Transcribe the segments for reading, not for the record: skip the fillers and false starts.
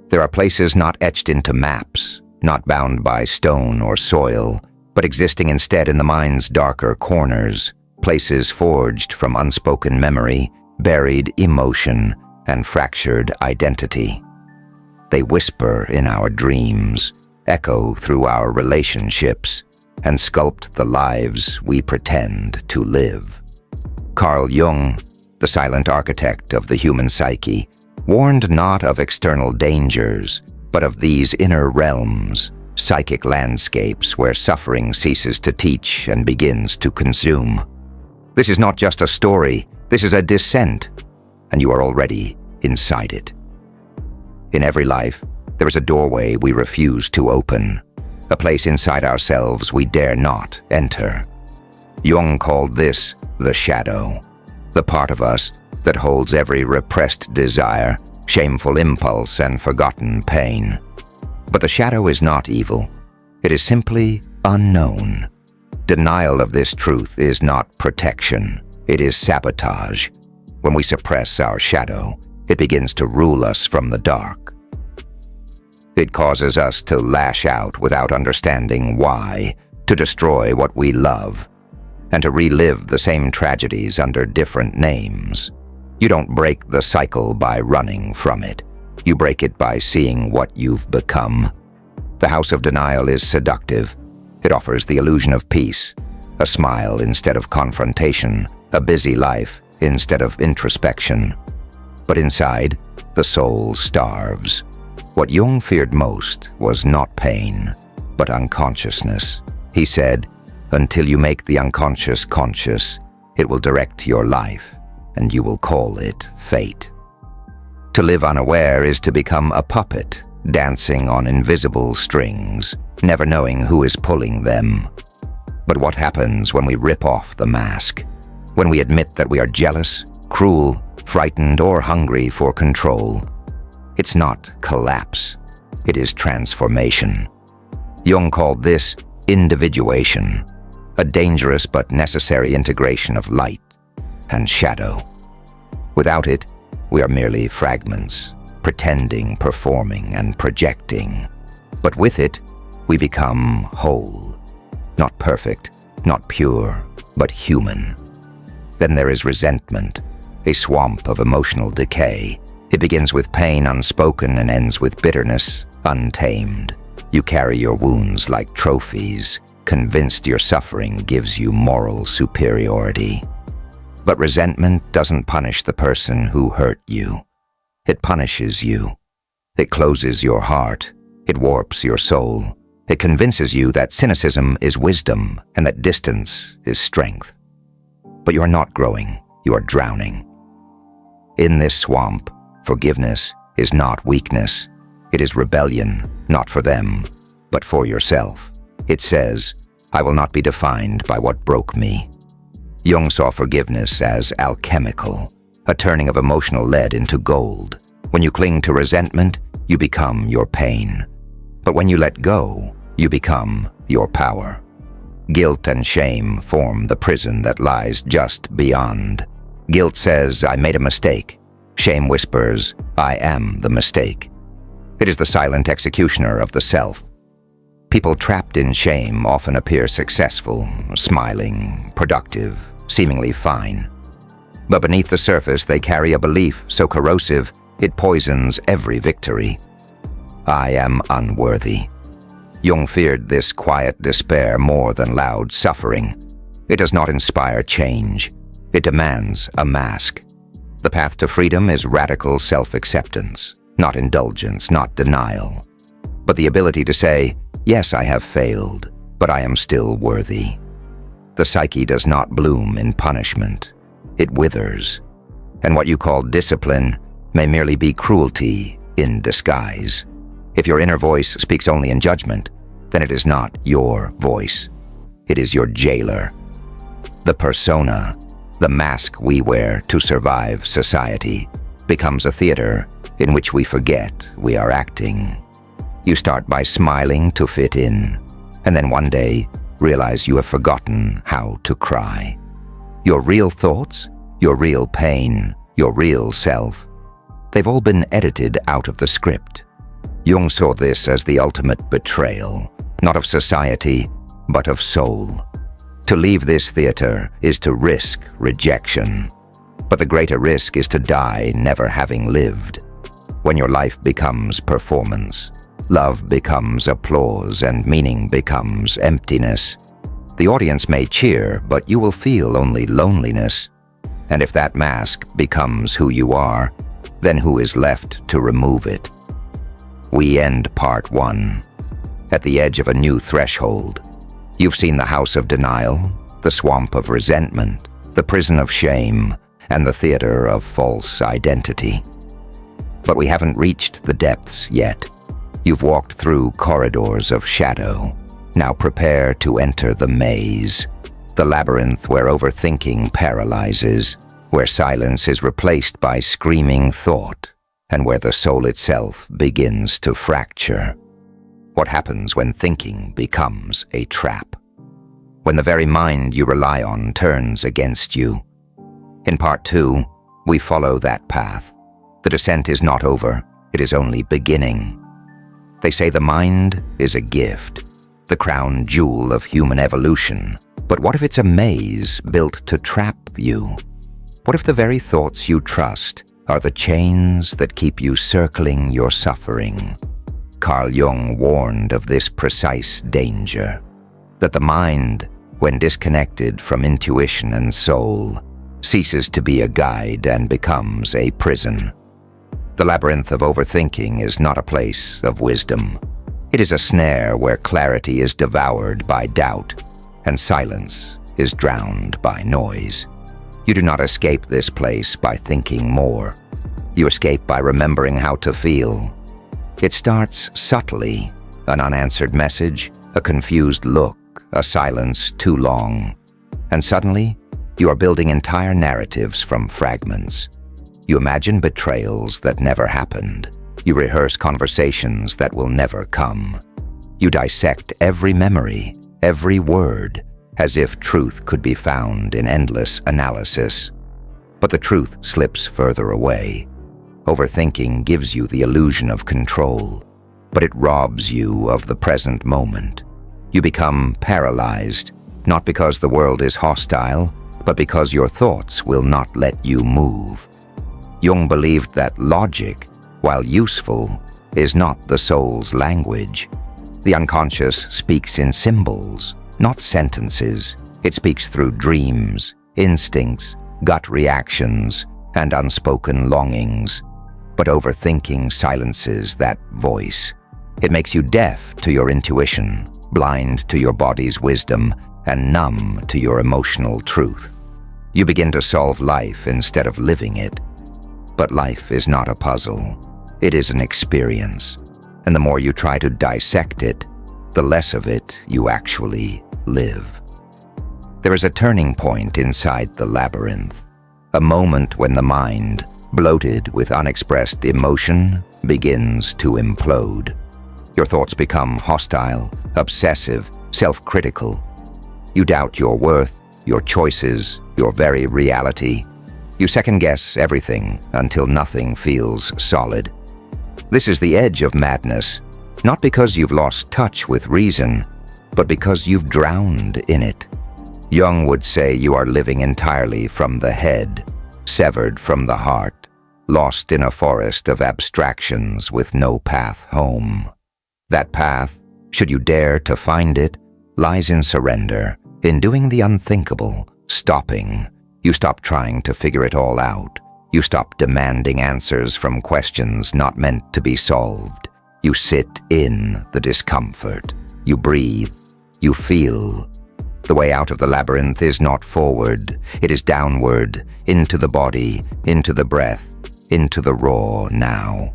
There are places not etched into maps, not bound by stone or soil, but existing instead in the mind's darker corners, places forged from unspoken memory, buried emotion, and fractured identity. They whisper in our dreams, echo through our relationships, and sculpt the lives we pretend to live. Carl Jung, the silent architect of the human psyche, warned not of external dangers, but of these inner realms, psychic landscapes where suffering ceases to teach and begins to consume. This is not just a story, this is a descent, and you are already inside it. In every life, there is a doorway we refuse to open, a place inside ourselves we dare not enter. Jung called this the shadow, the part of us that holds every repressed desire, shameful impulse, and forgotten pain. But the shadow is not evil. It is simply unknown. Denial of this truth is not protection. It is sabotage. When we suppress our shadow, it begins to rule us from the dark. It causes us to lash out without understanding why, to destroy what we love, and to relive the same tragedies under different names. You don't break the cycle by running from it. You break it by seeing what you've become. The house of denial is seductive. It offers the illusion of peace, a smile instead of confrontation, a busy life instead of introspection. But inside, the soul starves. What Jung feared most was not pain, but unconsciousness. He said, "Until you make the unconscious conscious, it will direct your life, and you will call it fate." To live unaware is to become a puppet, dancing on invisible strings, never knowing who is pulling them. But what happens when we rip off the mask? When we admit that we are jealous, cruel, frightened, or hungry for control? It's not collapse. It is transformation. Jung called this individuation, a dangerous but necessary integration of light and shadow. Without it, we are merely fragments, pretending, performing, and projecting. But with it, we become whole. Not perfect, not pure, but human. Then there is resentment, a swamp of emotional decay. It begins with pain unspoken and ends with bitterness untamed. You carry your wounds like trophies, convinced your suffering gives you moral superiority. But resentment doesn't punish the person who hurt you. It punishes you. It closes your heart. It warps your soul. It convinces you that cynicism is wisdom and that distance is strength. But you are not growing. You are drowning. In this swamp, forgiveness is not weakness. It is rebellion, not for them, but for yourself. It says, "I will not be defined by what broke me." Jung saw forgiveness as alchemical, a turning of emotional lead into gold. When you cling to resentment, you become your pain. But when you let go, you become your power. Guilt and shame form the prison that lies just beyond. Guilt says, "I made a mistake." Shame whispers, "I am the mistake." It is the silent executioner of the self. People trapped in shame often appear successful, smiling, productive, seemingly fine. But beneath the surface, they carry a belief so corrosive it poisons every victory. I am unworthy. Jung feared this quiet despair more than loud suffering. It does not inspire change. It demands a mask. The path to freedom is radical self-acceptance, not indulgence, not denial, but the ability to say, "Yes, I have failed, but I am still worthy." The psyche does not bloom in punishment. It withers. And what you call discipline may merely be cruelty in disguise. If your inner voice speaks only in judgment, then it is not your voice. It is your jailer. The persona, the mask we wear to survive society, becomes a theater in which we forget we are acting. You start by smiling to fit in, and then one day realize you have forgotten how to cry. Your real thoughts, your real pain, your real self, they've all been edited out of the script. Jung saw this as the ultimate betrayal, not of society, but of soul. To leave this theater is to risk rejection. But the greater risk is to die never having lived. When your life becomes performance, love becomes applause, and meaning becomes emptiness. The audience may cheer, but you will feel only loneliness. And if that mask becomes who you are, then who is left to remove it? We end part 1. At the edge of a new threshold. You've seen the house of denial, the swamp of resentment, the prison of shame, and the theater of false identity. But we haven't reached the depths yet. You've walked through corridors of shadow. Now prepare to enter the maze, the labyrinth where overthinking paralyzes, where silence is replaced by screaming thought, and where the soul itself begins to fracture. What happens when thinking becomes a trap? When the very mind you rely on turns against you? In part 2, we follow that path. The descent is not over, it is only beginning. They say the mind is a gift, the crown jewel of human evolution. But what if it's a maze built to trap you? What if the very thoughts you trust are the chains that keep you circling your suffering? Carl Jung warned of this precise danger, that the mind, when disconnected from intuition and soul, ceases to be a guide and becomes a prison. The labyrinth of overthinking is not a place of wisdom. It is a snare where clarity is devoured by doubt, and silence is drowned by noise. You do not escape this place by thinking more. You escape by remembering how to feel. It starts subtly, an unanswered message, a confused look, a silence too long. And suddenly, you are building entire narratives from fragments. You imagine betrayals that never happened. You rehearse conversations that will never come. You dissect every memory, every word, as if truth could be found in endless analysis. But the truth slips further away. Overthinking gives you the illusion of control, but it robs you of the present moment. You become paralyzed, not because the world is hostile, but because your thoughts will not let you move. Jung believed that logic, while useful, is not the soul's language. The unconscious speaks in symbols, not sentences. It speaks through dreams, instincts, gut reactions, and unspoken longings. But overthinking silences that voice. It makes you deaf to your intuition, blind to your body's wisdom, and numb to your emotional truth. You begin to solve life instead of living it. But life is not a puzzle. It is an experience. And the more you try to dissect it, the less of it you actually live. There is a turning point inside the labyrinth, a moment when the mind, bloated with unexpressed emotion, begins to implode. Your thoughts become hostile, obsessive, self-critical. You doubt your worth, your choices, your very reality. You second-guess everything until nothing feels solid. This is the edge of madness, not because you've lost touch with reason, but because you've drowned in it. Jung would say you are living entirely from the head, severed from the heart, lost in a forest of abstractions with no path home. That path, should you dare to find it, lies in surrender, in doing the unthinkable, stopping. You stop trying to figure it all out. You stop demanding answers from questions not meant to be solved. You sit in the discomfort. You breathe. You feel. The way out of the labyrinth is not forward. It is downward, into the body, into the breath, into the raw now.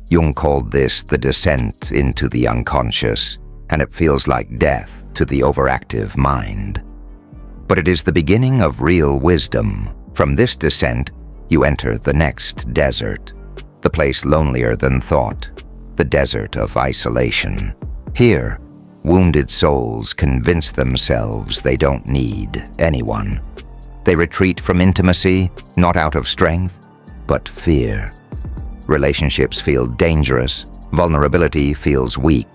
Jung called this the descent into the unconscious, and it feels like death to the overactive mind. But it is the beginning of real wisdom. From this descent, you enter the next desert, the place lonelier than thought, the desert of isolation. Here, wounded souls convince themselves they don't need anyone. They retreat from intimacy, not out of strength, but fear. Relationships feel dangerous, Vulnerability feels weak,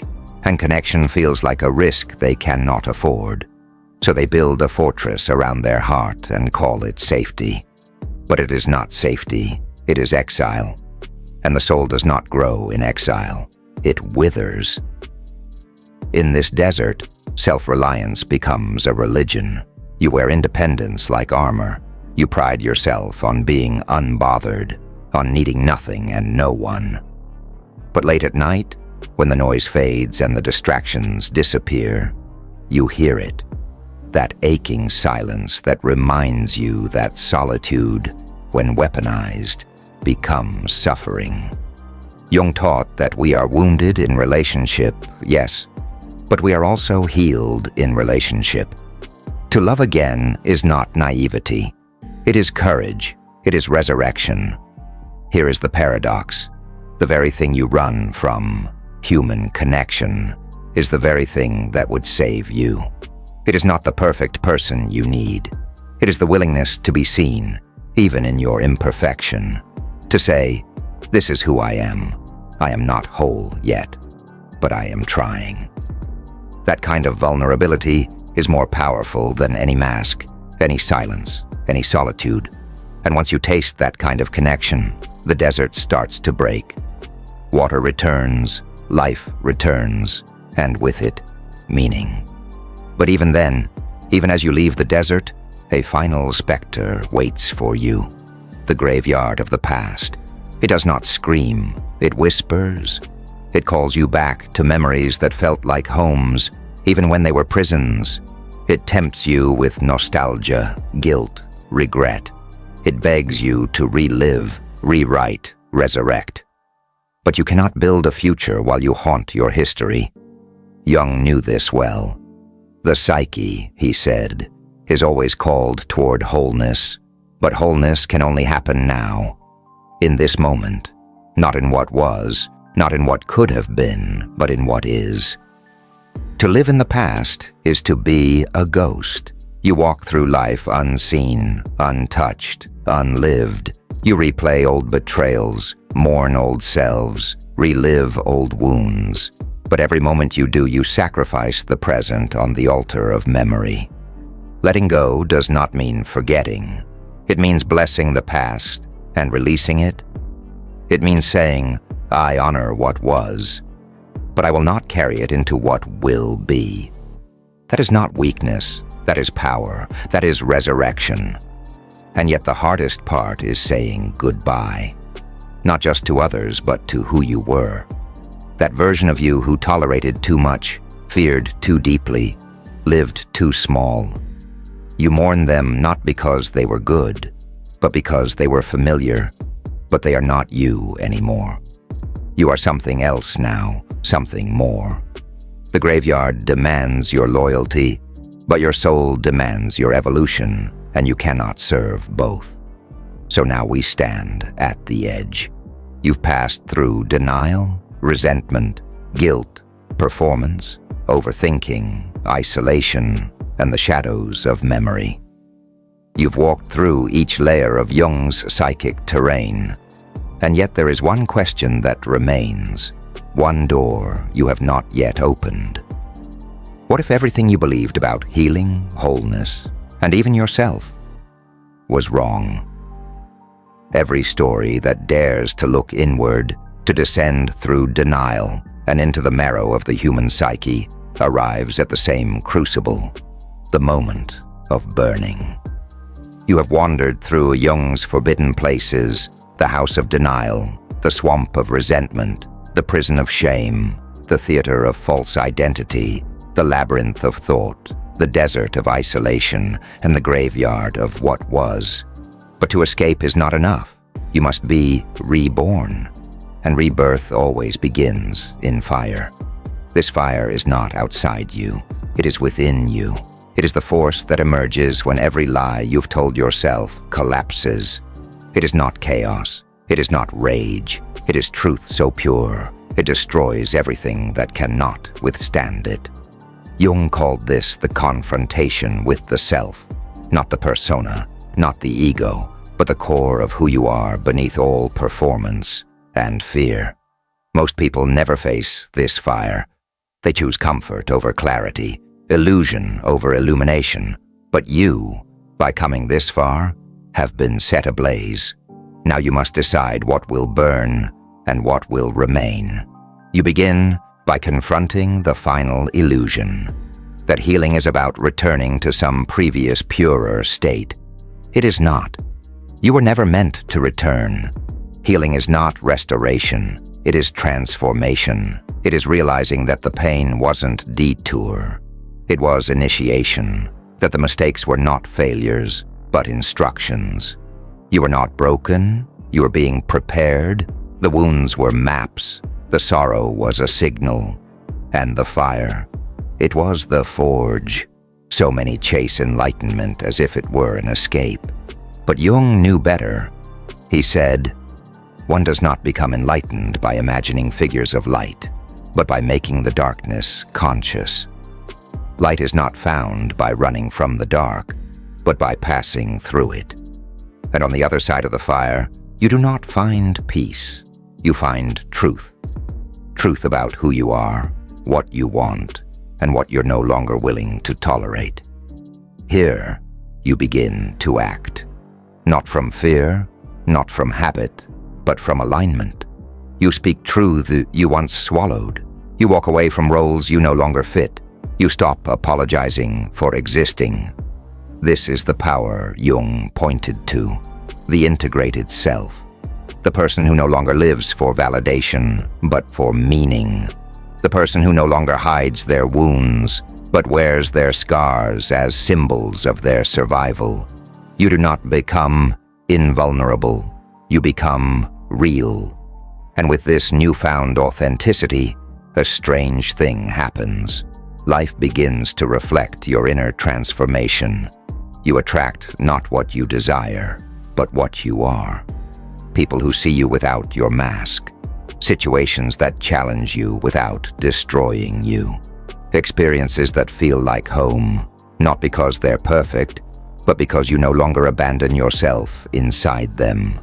and connection feels like a risk they cannot afford. So they build a fortress around their heart and call it safety. But it is not safety, it is exile. And the soul does not grow in exile, it withers. In this desert, self-reliance becomes a religion. You wear independence like armor. You pride yourself on being unbothered, on needing nothing and no one. But late at night, when the noise fades and the distractions disappear, you hear it. That aching silence that reminds you that solitude, when weaponized, becomes suffering. Jung taught that we are wounded in relationship, yes, but we are also healed in relationship. To love again is not naivety. It is courage. It is resurrection. Here is the paradox. The very thing you run from, human connection, is the very thing that would save you. It is not the perfect person you need. It is the willingness to be seen, even in your imperfection. To say, this is who I am. I am not whole yet, but I am trying. That kind of vulnerability is more powerful than any mask, any silence, any solitude. And once you taste that kind of connection, the desert starts to break. Water returns, life returns, and with it, meaning. But even then, even as you leave the desert, a final specter waits for you. The graveyard of the past. It does not scream, it whispers. It calls you back to memories that felt like homes, even when they were prisons. It tempts you with nostalgia, guilt, regret. It begs you to relive, rewrite, resurrect. But you cannot build a future while you haunt your history. Jung knew this well. The psyche, he said, is always called toward wholeness, but wholeness can only happen now, in this moment, not in what was, not in what could have been, but in what is. To live in the past is to be a ghost. You walk through life unseen, untouched, unlived. You replay old betrayals, mourn old selves, relive old wounds. But every moment you do, you sacrifice the present on the altar of memory. Letting go does not mean forgetting. It means blessing the past and releasing it. It means saying, I honor what was, but I will not carry it into what will be. That is not weakness, that is power, that is resurrection. And yet the hardest part is saying goodbye, not just to others, but to who you were. That version of you who tolerated too much, feared too deeply, lived too small. You mourn them not because they were good, but because they were familiar, but they are not you anymore. You are something else now, something more. The graveyard demands your loyalty, but your soul demands your evolution, and you cannot serve both. So now we stand at the edge. You've passed through denial, resentment, guilt, performance, overthinking, isolation, and the shadows of memory. You've walked through each layer of Jung's psychic terrain, and yet there is one question that remains, one door you have not yet opened. What if everything you believed about healing, wholeness, and even yourself was wrong? Every story that dares to look inward, to descend through denial and into the marrow of the human psyche, arrives at the same crucible, the moment of burning. You have wandered through Jung's forbidden places, the house of denial, the swamp of resentment, the prison of shame, the theater of false identity, the labyrinth of thought, the desert of isolation, and the graveyard of what was. But to escape is not enough. You must be reborn. And rebirth always begins in fire. This fire is not outside you. It is within you. It is the force that emerges when every lie you've told yourself collapses. It is not chaos. It is not rage. It is truth so pure, it destroys everything that cannot withstand it. Jung called this the confrontation with the self, not the persona, not the ego, but the core of who you are beneath all performance and fear. Most people never face this fire. They choose comfort over clarity, illusion over illumination. But you, by coming this far, have been set ablaze. Now you must decide what will burn and what will remain. You begin by confronting the final illusion, that healing is about returning to some previous purer state. It is not. You were never meant to return. Healing is not restoration. It is transformation. It is realizing that the pain wasn't detour. It was initiation, that the mistakes were not failures, but instructions. You were not broken. You were being prepared. The wounds were maps. The sorrow was a signal. And the fire, it was the forge. So many chase enlightenment as if it were an escape. But Jung knew better. He said, "One does not become enlightened by imagining figures of light, but by making the darkness conscious. Light is not found by running from the dark, but by passing through it. And on the other side of the fire, you do not find peace. You find truth. Truth about who you are, what you want, and what you're no longer willing to tolerate. Here, you begin to act. Not from fear, not from habit, but from alignment. You speak truth you once swallowed. You walk away from roles you no longer fit. You stop apologizing for existing. This is the power Jung pointed to, the integrated self. The person who no longer lives for validation, but for meaning. The person who no longer hides their wounds, but wears their scars as symbols of their survival. You do not become invulnerable. You become real. And with this newfound authenticity, a strange thing happens. Life begins to reflect your inner transformation. You attract not what you desire, but what you are. People who see you without your mask. Situations that challenge you without destroying you. Experiences that feel like home, not because they're perfect, but because you no longer abandon yourself inside them.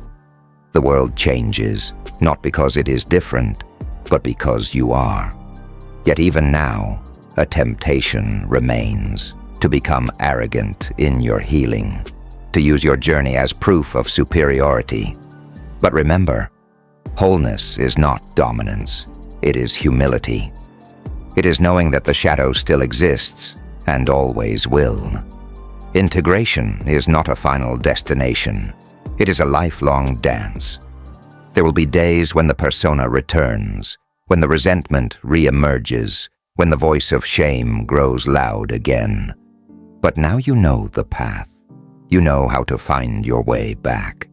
The world changes, not because it is different, but because you are. Yet even now, a temptation remains to become arrogant in your healing, to use your journey as proof of superiority. But remember, wholeness is not dominance, it is humility. It is knowing that the shadow still exists and always will. Integration is not a final destination, it is a lifelong dance. There will be days when the persona returns, when the resentment re-emerges, when the voice of shame grows loud again. But now you know the path. You know how to find your way back.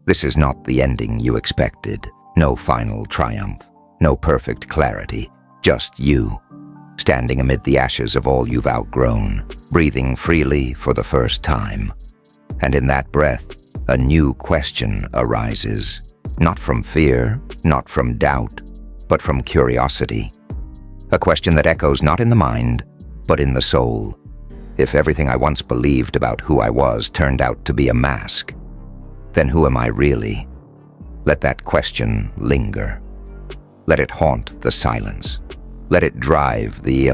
This is not the ending you expected. No final triumph, no perfect clarity, just you, standing amid the ashes of all you've outgrown, breathing freely for the first time. And in that breath, a new question arises, not from fear, not from doubt, but from curiosity. A question that echoes not in the mind, but in the soul. If everything I once believed about who I was turned out to be a mask, then who am I really? Let that question linger. Let it haunt the silence. Let it drive the